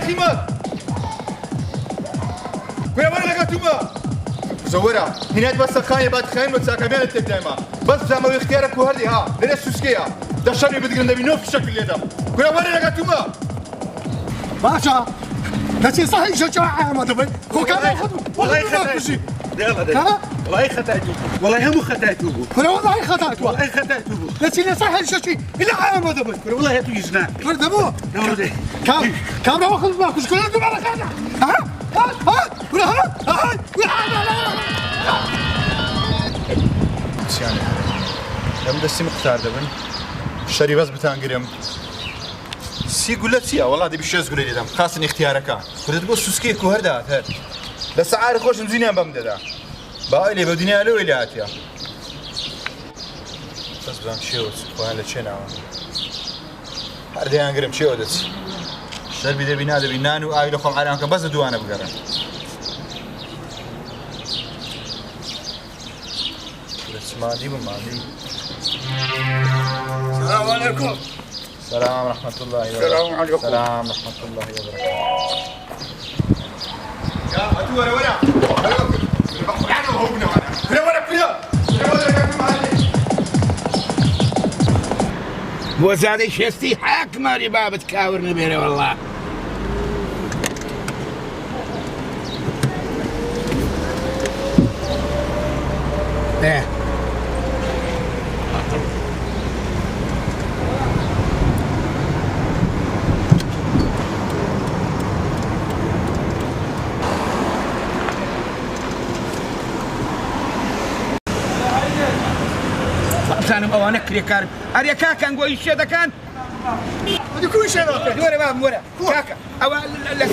خيمات كنا ولا لقيتوما زورا هنا بس خايب بعد خاين وتساكمين التدايما بس زعما اختيارك وهردي ها ليش سوسكيا ده شر بدك نبي في الشكل اللي ده كنا ولا لقيتوما باشا لكن صحيح شجاعة ما تبي هو كان والله خطأتوا يلا والله خطأتوا والله هم خطأتوا كنا والله خطأتوا والله خطأتوا لكن صحيح شيء إلا ما تبي كنا والله هاتوا يجنا كنا دمو كم راح ما كش كنا دم على كذا ها كنا يعني لم دسي مختار دبن شري بس بتانقريم سي قلت سيا والله دي بشيز قولي دام خاصني اختيارك كنت تقول سوسكي كوهردا هاد لسعار خوش مزينين بمددا باقي بدنيا له الى اتيا بس بمشيوت وانا لتشينا هردي انقريم شيودت شربي ده بينادي بينانو اي لكم على بس دوانا بقرا مادي بمادي السلام عليكم السلام ورحمة الله وبركاته السلام عليكم السلام ورحمة الله وبركاته يا هاتوا ورا عنه هو ابنه انا ورا وزادي شستي حاك ماري باب تكاور نبيري والله ايه أنا أوانك كريكار أريا كاكا نقول إيش هذا كان؟ هذا كل شيء لا دوري باب ورا كاكا أو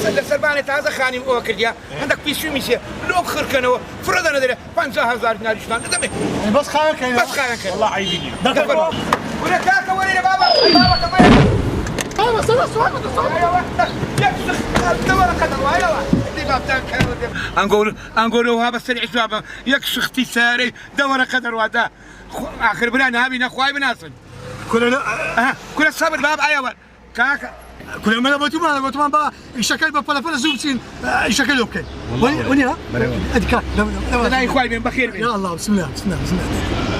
لسربانة هذا خاني أوكرديا عندك بيسوي مشي لو خير كانوا فرض أنا دري 5000 دينار شلون دمي بس خايف كان بس خايف والله عيبيني ورا كاكا ورا بابا كمان أيوة سلام سؤال أنقول وهذا السريع شباب يكش اختصاري دور قدر وهذا آخر بلان هابي نخواي بناصر كل الصبر باب أيوة كاكا كل ما نبغى بقى الشكل بفلافل زوبسين الشكل أوكي وني ها أديك لا يخواي بين بخير يا الله بسم الله بسم الله بسم الله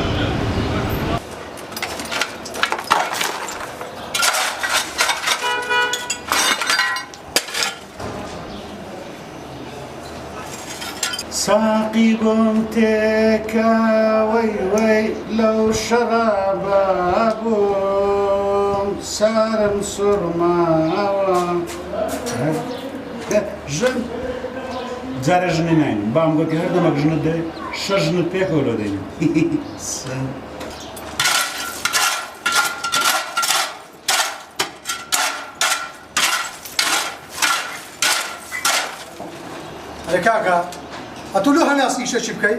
ساقي بنتك وي لو شراب سار سرما جن زار جنين بام قلت هذا ما جن ده شجن تاكلوا ده كاكا أتولوها ناس إيش شبكي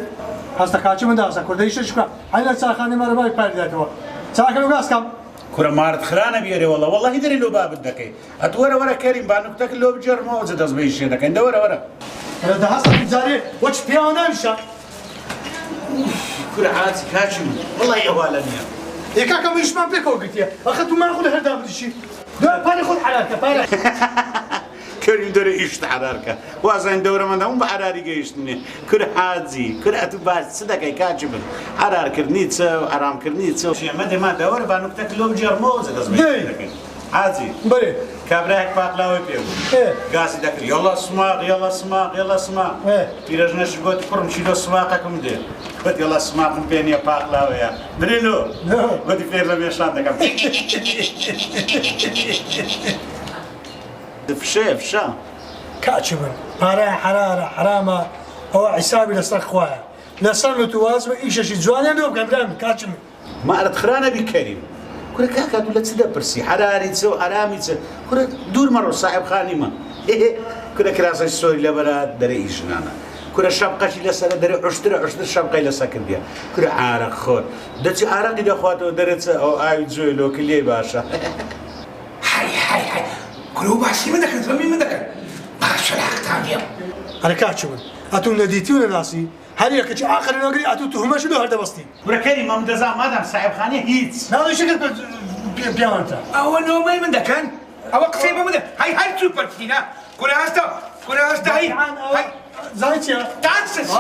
هسه كاتش من داسة كرد إيش شبكة هاي الساخانة ما رباي بارداتوا ساكن وقاس كم كرة مارت خرانة بيري والله يدري لو باب الدكي ورا كريم بانك تاكل لو بجر موزة تصبيش هذا كان ورا أنا ده هسه بزاري وش بيانا مشى كرة عاد كاتشم والله يا والنيا يا كاكا مش ما بيكو قلت يا أخذت ما ناخذ هذا بدشي ده باني خذ حلاك باني كريم دوري إيش تحرارك وازن دورة من هم بحراري جيشتني كل حادي كل أتوباس صدق أي كاتشبن حرار كرنيتسو حرام كرنيتسو شيء ما دورة بانك تاكلوا بجر موزة تصبيح عادي بري كابراك باقلاوي بيو قاسي داكل يلا سماق تيرجناش قلت فرم شيلو سماقكم دير قلت يلا سماق بيني باقلاوي يا بريلو قلت فير لم يشانتك فشا كاتشبن بارا حرارة حرامة هو حسابي لصق خوايا لصق توازن إيش شيء زواني دوب كان كاتشبن ما أردت خرانة بكريم كل كاكا ولا تسدا برسي حراري تسو حرامي تسو كل دور مرة صاحب خانمة كل كراسة السوري لبرات دري إجنانا كل شبقة شيء لسه دري عشتر شبقة لسه كرديا كل عارق خور دتي عارق إذا خواتو درت أو أي زولو كليه باشا هاي كل هو باشي من ذاك ترمي من ذاك باش الحق تاني أنا كاتشبن أتو نديتي ولا ناسي هل يكش آخر نقري أتو تهمة شنو هذا بسطي كل كريم مدزا مادام صاحب خانة هيتس هذا شكل بيانتا أو نو ما من ذاك أو قصيبة من ذاك هاي سوبر تينا كل هستا هي زايتيا تانسس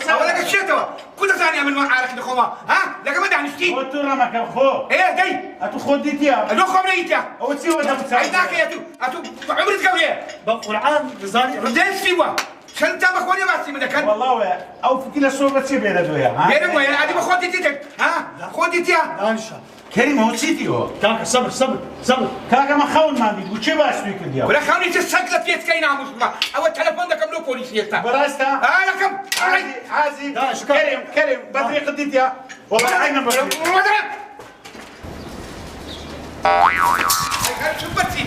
ولا كشيتوا كل ثانية من معارك دخوما ها لك ما دعنشتي وترى ما كان خو ايه دي اتو خديتيا لو خمريتيا او تسيو ده عيداك يا تو عمرت قولي قرعان زاني ردين سيوا شنت بخوني ما سي مدكن والله او فتي لسوق تسيب يا دويا ها بينما يا ادي بخودي تيتك ها خودي تيا دانشا كريم هو سيتيو كاكا صبر كاكا ما خون ما بيقول شي باش فيك اليوم ولا خوني تسكلت فيك كاينا مش ما او التليفون ده كم لو بوليس يتا براستا لكم عازي لا، شكرا. كريم بدري قديتيا والله عينا بدري وضرب هاي شو بتسي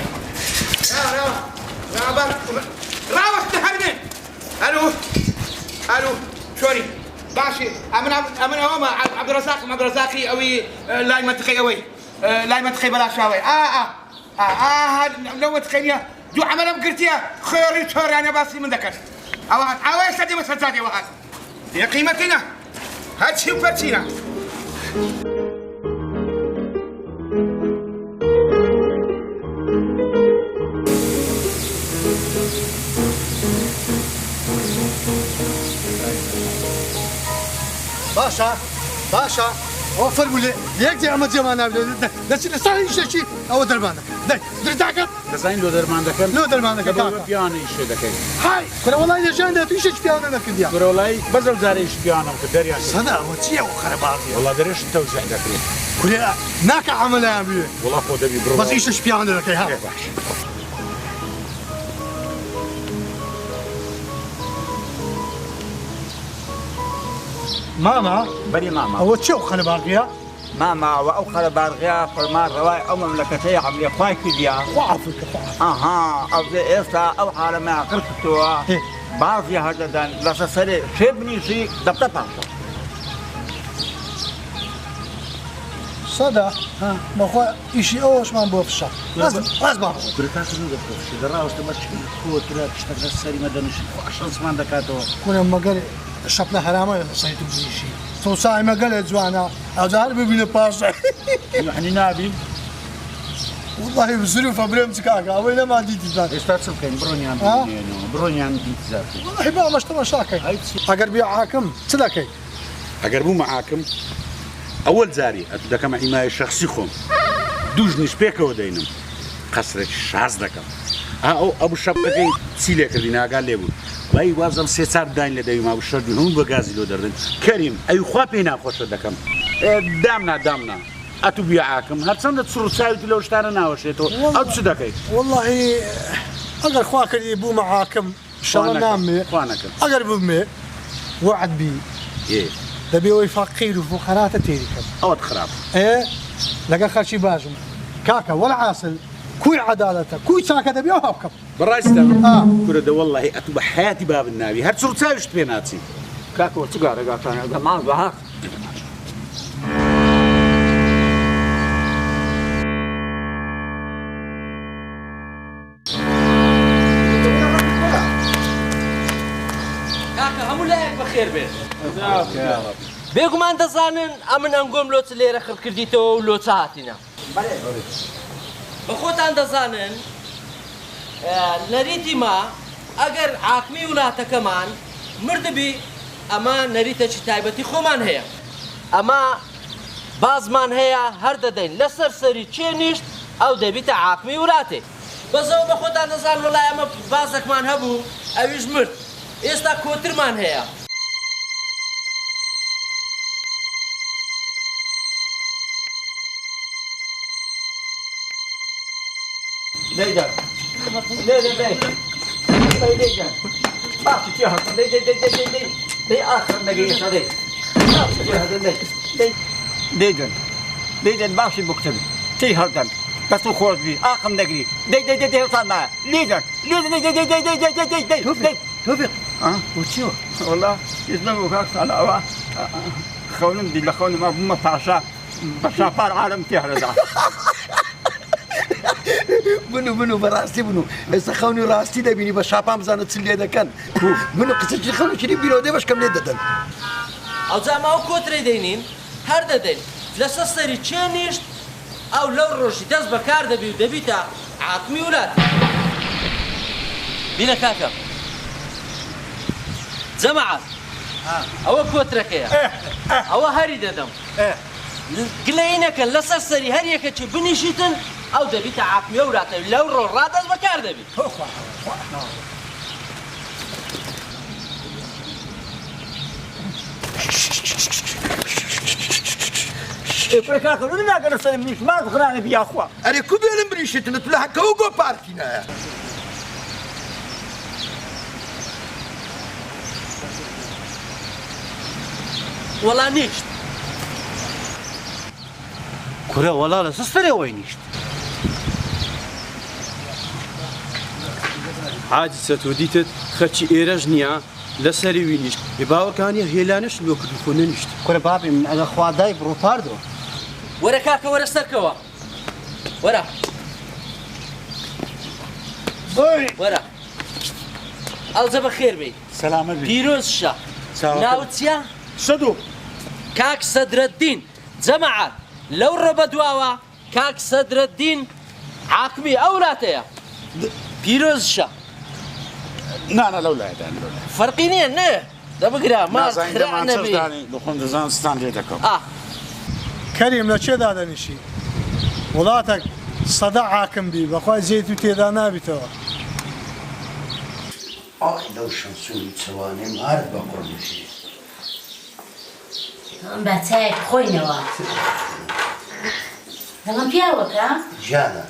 لا راوس تهرني الو شوري باشي امن هما عبد الرزاقي اوي لاي منطقي اوي لاي منطقي بلا شاوي هاد لو تخينيا جو عمل مقرتيا خيري توري انا باسي من ذكر اوهات عاوي سدي مسجاتي اوهات يا قيمتنا هاد شي فرتينا باشا وفر ولا ليك دي عم جمانا بس لسه شيء او دربانك درتاك دزاين لو درمان دكن لو دربانك بيان ايش دكن هاي كنا والله نجان ده ايش بيانا لك دي والله بزل زاري ايش بيانم كدريا صدق وتيا وخرباطي والله دريش توزع دكن كنا ناك عمل يا ابي والله خود ابي برو بس ايش بيانا لك ها ماما بري ماما هو تشو خرباطي ماما وأخر بارغيا فرمان رواي أو مملكتي عملي خواي كديا وعفك أو زي إستا أو حالة ما قرفتوا بعض هذا دان لا سري شبني شيء دبتا باشا صدق ها ما هو شيء اوش ما بوفشا لازم بابا بريتاك نو دكتور شدرا واستمشي كوترا تشتغل سري ما دنش عشان سمان دكاتو كنا ما قال الشطنا حرامه صيتو بشي تو ساعه ما قال زوانا او زار ببين باص يعني نابي والله بظروف برمتك كاكا ولا ما ديتي ذاك استاذ كان برونيان برونيان بيتزاكي والله بقى مش مشاكل اگر بيا حاكم تلاكي اگر بو معاكم اول زاري اتدا كما حمايه شخصي خوم دوج نشبيك ودينم قصرك شاز دكم او ابو شبكه سيله كردينا قال لي باي وازل سيسار داين لدي ما بشرد هم بغازي لو دردن كريم اي خوابينا خوش دكم دامنا اتو بيعاكم هرسند تصر سايت لو اشترنا وشيتو او تصدقي والله اگر خواك يبو معاكم ان شاء الله نامي اگر بمي وعد بي ايه دبي فقير وفقراء تيركم او خراب ايه لقى خرشي باجم كاكا ولا عاصل كوي عدالته كوي ساكا دبي وهاكم برايستا كرة والله اتو بحياتي باب النبي هر صور سايش بيناتي كاكو تقارا قاطانا ما بهاك كاكا همو لايك بخير بيت بيقوم دەزانن ئەمن ئەنگۆم لۆچ لێرە خڕکردیتەوە و لۆچە هاتینە بەخۆتان دەزانن نەریتی ما ئەگەر حاکمی وڵاتەکەمان مردبی ئەمە نەریتەکی تایبەتی خۆمان هەیە ئەمە بازمان هەیە هەر دەدەین لەسەر سەری چێنیشت ئەو دەبیتە حاکمی وڵاتێ بەزەوە بەخۆتان دەزان وەڵای ئەمە بازێکمان هەبوو ئەویش مرد ئێستا کۆترمان هەیە ليجان ليجان باقي تيها لي آخر نقية صديق ليجان باقي بكتب تي هردن بس خوش بي آخر نقية دي وصلنا ليجان توفيق وشو والله يسلموا كاك على خونم دي لخونم ما بما باشا بشافار عالم تهرد بنو براستي بنو استخوني راستي دبيني بشابام زانت سلي دكان بنو قصتي خلو شري بيرو دي باش كم ددن او زعما او كوتري دينين هر ددن لسستري تشينيشت او لو روشي دز بكار دبي ودبيتا عاقمي ولاد بینە کاکە جەماعەت ئەوە کۆترەکەیە ئەوە هەری دەدەم گلەی نەکەن لەسەر سەری هەر یەکەچی بنیشیتن ئەو دەبیتە عاقمیە وراتە لەو ڕۆ ڕادەست بەکار دەبیت کاکە رو ناگەرە سەر منیش ماز خرانە بیاخوا ئەرێ کو بێنم بریشتن تو لە هەکەوە گۆ پارکینایە وەڵا نیشت کورە وەڵا لە سەرەوەی نیشت حادثە تۆ دیتت خەرچی ئێرەش نییە لەسەری وی نیشت ێ باوەکانی هێلانش لۆ کرد خۆ نەنیشت کورە بابی من ئەگە خوادای بڕۆ پاردۆ وەرە کاکە وەرە سەرکەوە وەرە وەرە ئەڵجە بە خێر بێ سەلامەت بی پیرۆز شە ناوت چییە؟ سەدوو کاک سەدرەددین جەماعەت لەو ڕۆ بەدواوە کاک سەدرەددین حاکمی ئەو وڵاتەیە پیرۆز شە نانە لەو لایدان فەرقی نییە نێ دەبگرا نازانین دەخۆن دەزان ستان لێ دەکەم کەریم لە چێدا دەنیشی وڵاتێک سەدە حاکم بی بەخوای زێت و تێدا نابیتەوە ئاخ لەو شەمسووری چەوانێ مارد بە قڕنشی بە چایەک خۆینەوە دەڵم پیاوەکە جانە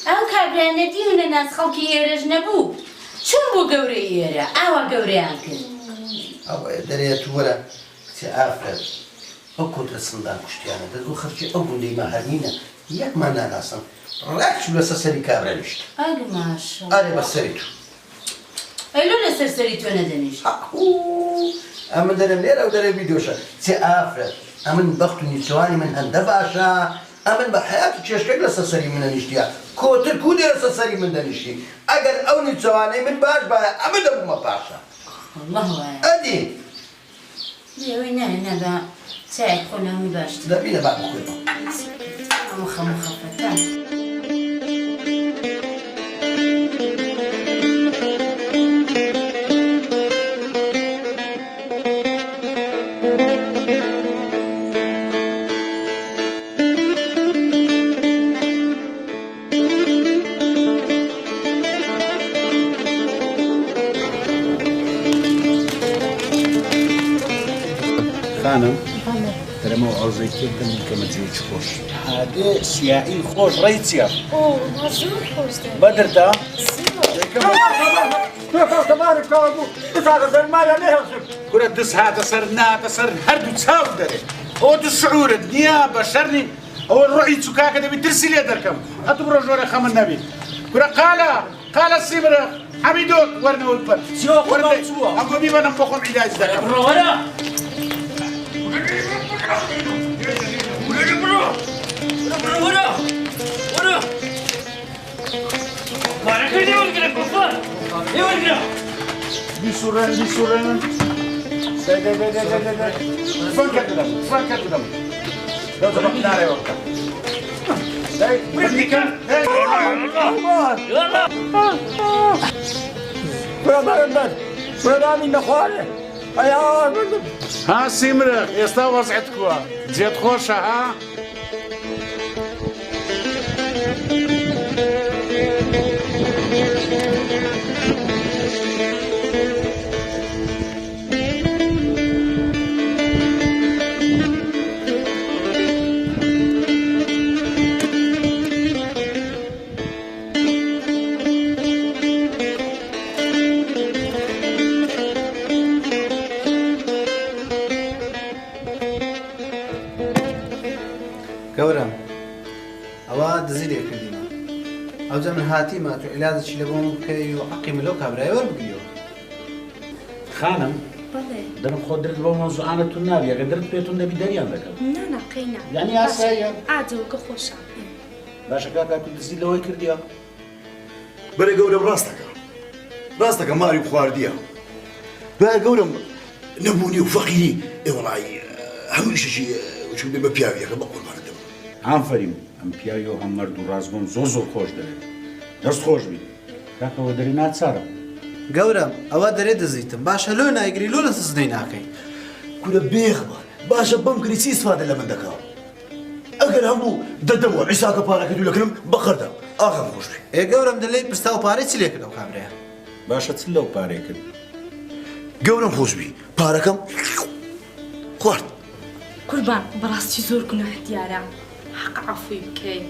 ئەو کابرانە دیونە ناز خەڵکی ئێرەش نەبوو چون بۆ گەورەی ئێرە ئاوا گەورەیان کرد ئەوە دەرێت وەرە کچێ ئافرەت ئەو کۆترە سندان کوشتیانە دەدوو خەرچی ئەو گوندەی مەهەرمینە یەکمان ناناسن ڕاکش لەسەر سەری کابرا نیشت ئەگە ماشە ئارێ بەسەری تو ئەلۆ لەسەر سەری تۆ نەدەنیشت ئەمە دەرم لێرە و دەرە بیدۆشە چێ ئافرەت ئەمن بەخت و نیچەوانی من هەندە باشە ئەمن بە حیات و چێشکێک لەسەر سەری منە نیشتیە کۆتر کو دێ لەسەر سەری من دەنیشتی ئەگەر ئەو نیچەوانەی من باش باە ئەمە دەبوومە پاشە ئەدی ئەوەی نەبە چایەک خۆنەوەی باشتر دەبینە با بخۆینەوە ئەمە خەموخەفەتان خانم دەرەمەوە ئەوزەی تێکم کەمە جێوچ خۆش هادێ سیایی خۆش ڕێی چیە بەدردا کورە دەست هاتە سەر ناتە سەر هەردوو چاو دەرێ ئەوە دوو شعورت نییە بە شەرنی ئەوە ڕۆی چووکاکە دەبی ترسی لێ دەرکەم هەتوو بڕۆ ژۆرە خەمن نەبی کورە قالە سیبرە حەمیدۆ وەرنەوە بەر ئەمگۆ بیبەنم بۆ خۆم عیلاج دەکەم ڕۆوەرە بیسوڕێن فەنکەت بدەم دەزەبە نارێوە بکەم برەدانی نەخوارێ ها سیمرە ئێستا وەزعت کووە جێت خۆشە ها گەورم ئەوە دزی لێ کردیمە ئەوجا من هاتیمە تۆ عیلازێکی لە بۆم بکەی و حەقی من لەو کابرایە وەربگریەوە خانم دەرم خۆ درت بۆ مۆزوعانە تو ناوی ئەگە درت پێتون دەبی دەریان دەکەم نەقەینا یعنی ئاساییە ئاجەوەکە خۆشە باشە کاکا تو دزی لەوەی کردیە بەرە گەورم ڕاستەکە ماری خواردیە دوای گەورم نەبوونی و فەقیری ئێوەڵایی هەمووشەشی چون بێ بە پیاویەکە بە قوربانە دەبم ئافرین ئەم پیاوی و هەم مەرد و ڕازبوون زۆر خۆش دەوێت دەست خۆش بی کاکەوە دەری ناچارە گەورم ئەوە دەرێ دەزیتم باشە لۆ نایگری لۆ لە سزنەی ناکەی کورە بێغمە باشە بەم کری چی سوادە لە من دەکەم ئەگەر هەموو دەدەمەوە عیساکە پارەکە دوولەکەم بەخەردە ئاغام خۆش بێ ئێ گەورم دەلێی پرستا و پارەی چی لێکردەوە کابرایە باشە چ لەو پارێ کرد گەورم خۆشبی پارەکەم خوارد قوربان بەڕاستی زۆر گوناح دیارە حەق عەفوی بکەی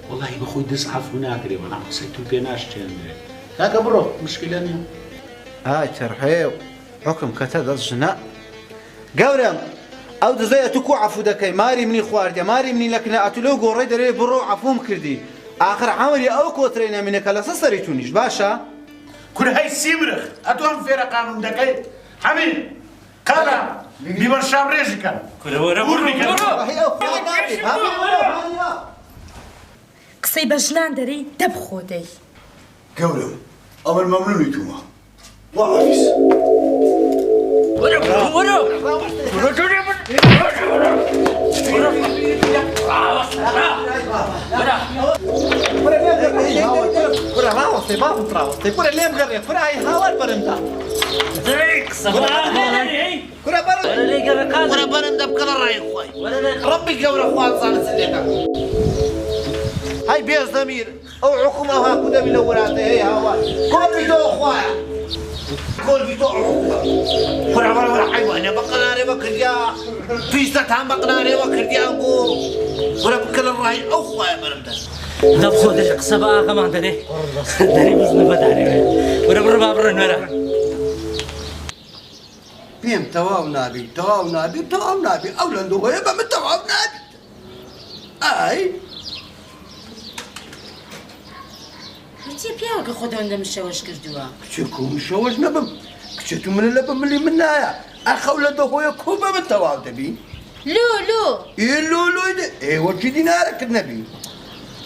وڵی بەخۆی دەست عەفو ناکرێ بەڵام قسەی تو پێ ناشتێنرێ کاکە بڕۆ مشکلە نییە ئای تەرحێ و حکم کەتە دەست ژنە گەورم ئەو دزەیە تو کو عەفو دەکەی ماری منی خواردە ماری منی لەکنە ئەتو لەو گۆڕەی دەرێ بڕۆ عەفوم کردی ئاخر عەمەلی ئەو کۆترەی نەمینەکە لەسەر سەری تونیش باشە کورە هەی سیمرخ ئەتو ئەم فێرە قانون دەکەی حەمید قەرە بیبەر شام ڕێژەکەن قسەی بە ژنان دەرەی دەبخۆدەی گەورم ئەمن مەمنونی تومە وەعافیس کورە ڕاوەستەی باڵم ڕاوەستەی کورە لێم گەڕێ کورە ئای هاوار بەرمدا کورە بەرەندە بکەڵە ڕای خۆی ڕەبی گەورە خوازانە سلێکە هەی بێز دەمیر ئەو حکومە هاکو دەبی لە وەراتە هەیە هاوار کۆڵبی تۆ خوایە کۆڵبی تۆ وەرە حیوانە بە قەنارێوە کردیا تویستەتان بە قەنارێوە کردیان بوو وەرە بکەڵە ڕای ئەو خوایە بەرەمدە دەبخۆ دەش قسە بە ئاغەمان دەرێ دەری بزنە بەدارێوێ وەرە بڕە با بڕۆین وەرە پێم تەواو نابی تەواو نابی تەواو نابی ئەو لەندوهەیە بە من تەواو نابی ئای هەرچی پیاوەکە خۆ دەوەندە شەوەش کردووە کچێ کومی شەوەش نەبم کچێ تو منە لە بەملی من نایە ئەخەو لە دەهۆیە کو بە من تەواو دەبی لۆ ئێ لۆلۆی دە ئێوەکی دینارەکرد نەبی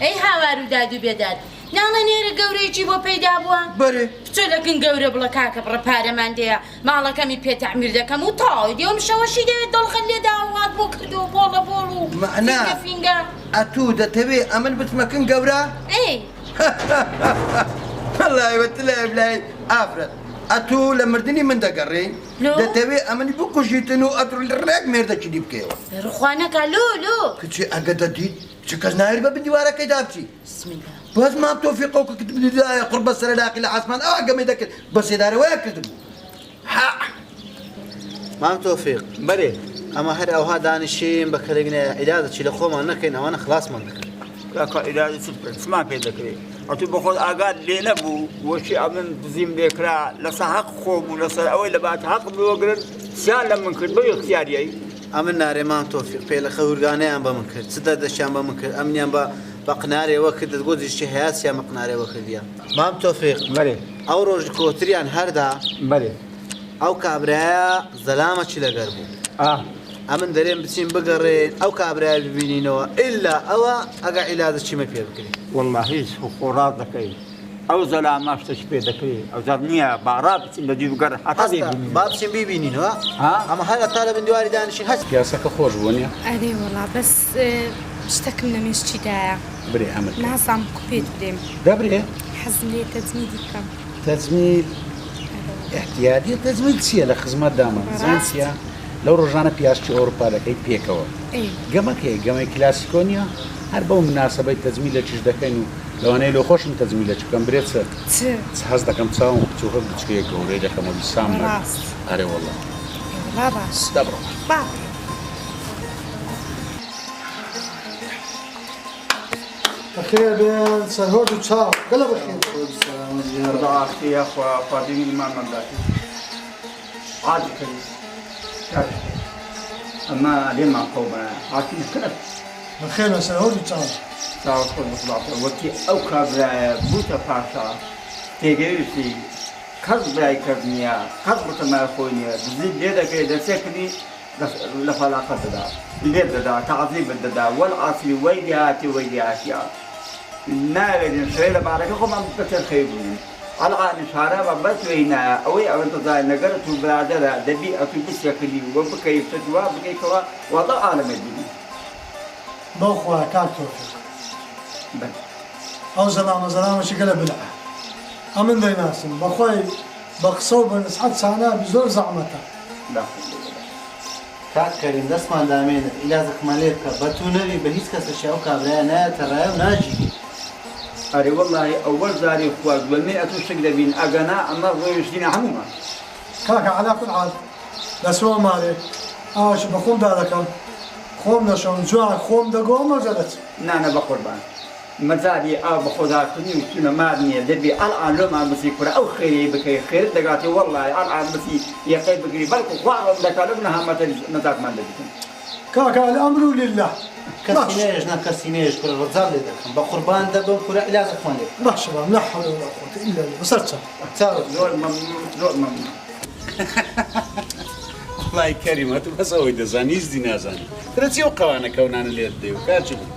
ئەی هاوار و داد و بێداد ناڵە نێرە گەورەیەکی بۆ پەیدا بووە بەرێ بچۆلەکن گەورە بڵە کاکە بڕە پارەمان دەیە ماڵەکەمی پێتەعمیر دەکەم و تاوی دێوم شەوەشی دەوێت دڵخەن لێ داوات بۆ کردو بۆڵە بۆڵ و مەعنا فینگە ئەتوو دەتەوێ ئەمن بتمەکن گەورە ئەی وەڵای وەتلای بلای ئافرەت ئەتوو لە مردنی من دەگەڕێ دەتەوێ ئەمنی بکوژیتن و ئەتر ڕێک مێردەکی دی بکەوە ڕخوانەکە لۆ کچێ ئەگە دەدیت چ کەس نایر بە دیوارەکەی دابچی بەس مام تۆفیقەوە کە بدایە قڕبە سەر لاقی لە عاسمان ئەوە گەمەی دەکرد بە سێدارەوەیە کردبوو مام تۆفیق بەرێ ئەمە هەر ئەوها دانیشین بە کەلێگنە عیلادەکی لە خۆمان نەکەین ئەوانە خلاصمان دەکەن کاکە ئیرادی سمان پێ دەکرێت ئەتو بە خۆت ئاگات لێ نەبوو وەشی ئەمن دزیم لێکرا لەسەر حەق خۆ بوو لەسەر ئەوەی لە بات حەق بوەگرن سیان لە من کرد بەوی اختیاریەی ئەمن نارێ مام تۆفیق پێ لە خەورگانەیان بە من کرد چدا دەشیان بە من کرد ئەمنیان بە قنارێوە کرد گۆزیشتی هەیەسیان بە قنارێوە کردیان مام تۆفیق بەرێ ئەو ڕۆژ کۆتریان هەردا بەرێ ئەو کابرایە زەلامەکی لەگەر بوو ئەمن دەرێن بچین بگەڕێن ئەو کابرای ببینینەوە ئللا ئەوە ئەگە عیلادە چیمە پێ بکرێت والله هیچ خۆڕات دەکەی ئەو زەلامە شتەش پێ دەکرێت ئەو زەر نییە باڕا بچین لە دیوگەر با بچین بیبینینەوە ئەمە هەر تا لە بندواری دانیشین هەست پیاسەکە خۆش بوو نیە ئەرێ وەڵا بەس شتەکەم لە مێشتیدایە برێ ئەمر نازام کوپێت بدێم دەبرێ حەزم لێ تەجمیدی بکەم تەجمیل احتیاجی تەجمیل چییە لە خزمەت دامە زان چییە لەو ڕۆژانە پیاسکی ئەوروپا دەکەی پێکەوە گەمەکەی گەمەی کلاسیکۆ نیە هەر بەو مناسبەی تەجمیل لە چش دەکەین و لەوانەیە لۆ خۆشم تەجمیل لە چکەم برێت سەر حەز دەکەم چاوم بچووکە بچکەیە گەورەی دەکەمەوە بیسام ئەرێ وەڵڵا باش دەبڕۆ بخير بين سرهود وتشاو قلب بخير ضاعتي يا اخوة فاضيين ما منداتي عادي كذي اما لما قوم عاطين كلب بخير بين سرهود وتشاو تاو كل مطلع وكي او كابلا بوتا باشا تيجيسي كذبلاي كذنيا كذبت ما خوينيا بزيد ليدا كده سكني لفلاقة دا ليد دا تعذيب دا والعاصي ويدياتي ويدياتي ناقد شيء بعدكم عم تتخيلون على عن شارع بس وينا أوي أو أنت زاي نقرت وبلادنا دبي أتوبيس يكلي وبكيف تجوا بكيفوا وضع عالم الدنيا. بأخوة كارتوفي. أو زلام شكله بلعة. أمن ذي ناسم بأخوي بەقسە و بەنسحەت سانابی زۆر زەحمەتە. کاک کەریم دەستمان دامێنە ئیلازەکمان لێ بکە بە تو نەوی بە هیچ کەسە ئەو کابرایە نایەتە ڕایە و ناجی. ئەرێ وەڵڵاهی ئەوەڵ زاری خوارد وەلمێ ئەتو شک دەبین ئەگەنا ئەمە ڕۆیشتینە هەمومان. کاکە عەلا کول حاڵ دەسوە ماڵێ ئاش بە خۆمدا دەکەم خۆم دەشەم جوان خۆم دەگۆ مەجەلەت. نانە بە قوربان. مەزاری ئاو بە خۆداکردنی و چونە مار نییە دەبێ ئەڵعان لۆمان بسی کورە ئەو خێری بکەی خێرت دەگاتی وەڵڵاهی ئەڵعان بسی یەقەی بگری بەڵکو خواڕۆم دەکات لەو نەهامەتە نەزاکمان دەبیتن. کاکە الأمر لله. کەسی نێژ نا کەسی نێژ کورە ڕزام لێ دەکەم بە قوربان دەبم کورە ئیلازەکمان لێ. باشە بام لا حول ولا قوة إلا بالله بەسەر چەند. زۆر مەمنون زۆر مەمنون. وڵای کەریمە تو بەس ئەوەی دەزانی هیچ دی نازانی ترە چی ئەو قەوانە کەونانە لێت دێ و کاچی بوو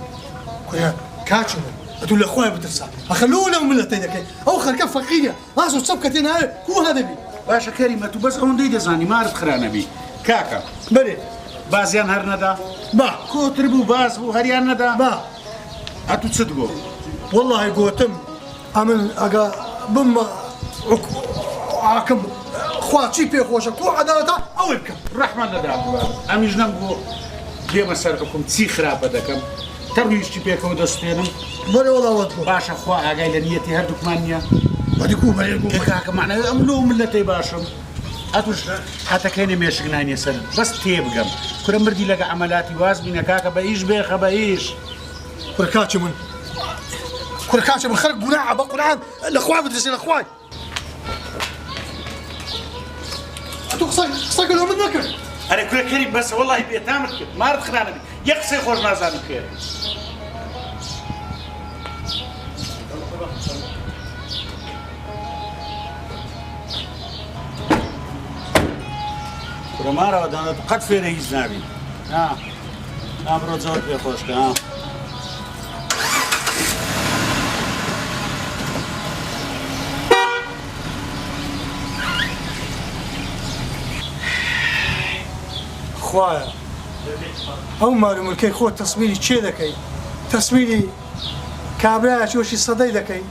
کورە کاچم ئەتو لە خۆی بترسا ئەخە لۆ لەو ملەتەی دەکەی ئەو خەرکە فەقیرە ئاسۆ چەپ کە تێنایە کو هەدەبی. باشە کەریمە تو بەس ئەوەندەی دەزانی مارت خرانەبی کاکە بەرێ بازیان هەر نەدا با کۆتر بوو باز بوو هەریان نەدا با ئەتو چت گۆ والله گۆتم ئەمن ئەگە بم ئاکەم خواچی پێخۆشە کو عەدالەتە ئەوەی بکەم. ڕەحمان نەدا ئەمیش نەمگۆ دێمە سەر حکوم چی خراپە دەکەم تەڕویشتی پێکەوە دەستێنم بەرێ وەڵاوەت بۆ باشە خوا ئاگای لە نیەتی هەردووکمان نییە بەدیکو بەرێگو کاکە معنەوەی ئەم لۆ ملەتەی باشم ئەتوش هاتەکەینە مێشک نانیە سەر بەس تێ بگەم کورە مردی لەگە عەمەلاتی واز بینە کاکە بە ئیش بێخە بە ئیش کورە کاچی من کورە کاچی من خەرک گوناحە بە قورئان لە خوا بترسێ لە خوای. ئەتو قسەکە لۆ من نەکرد. ئەرێ کورە کەریم بەسە وەڵڵاهی بێتامت کرد مارت خرانەبی یەک قسەی خۆش نازانم کێرە کورە مارەوە دەڵێت قەت فێرە هیچ نابین ئەمڕۆ زۆر پێخۆشکە خوایە ئەو مارمولکەی خۆ تەسمیری چێ دەکەی تەسمیری کابرایە چۆشی سەدەی دەکەی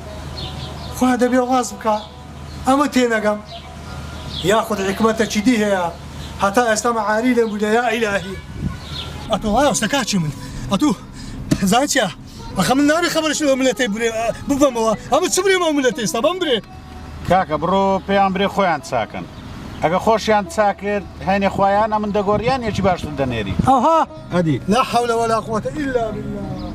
خوا دەبێ واز بکە ئەمە تێنەگەم یاخود حکمەتە چیدی هەیە هەتا ئێستا مەعاری لێم بووە یا ئیلاهی. ئەتۆ وایە ئەوستە کاچی من ئەتوو زانیت چییە ئەخە من نابێ خەبەرش لەوە ملەتەی ببەمەوە ئەمە چ برێمەوە ملەتەی ئێستا بەم برێ. کاکە بڕۆ پێیان برێ خۆیان چاکەن ئەگە خۆشیان چا کرد هەینێ خوایان ئەمن دەگۆڕیان یەکی باشتر دەنێری ئەوها ئەدی لا حول ولا قوة إلا بالله.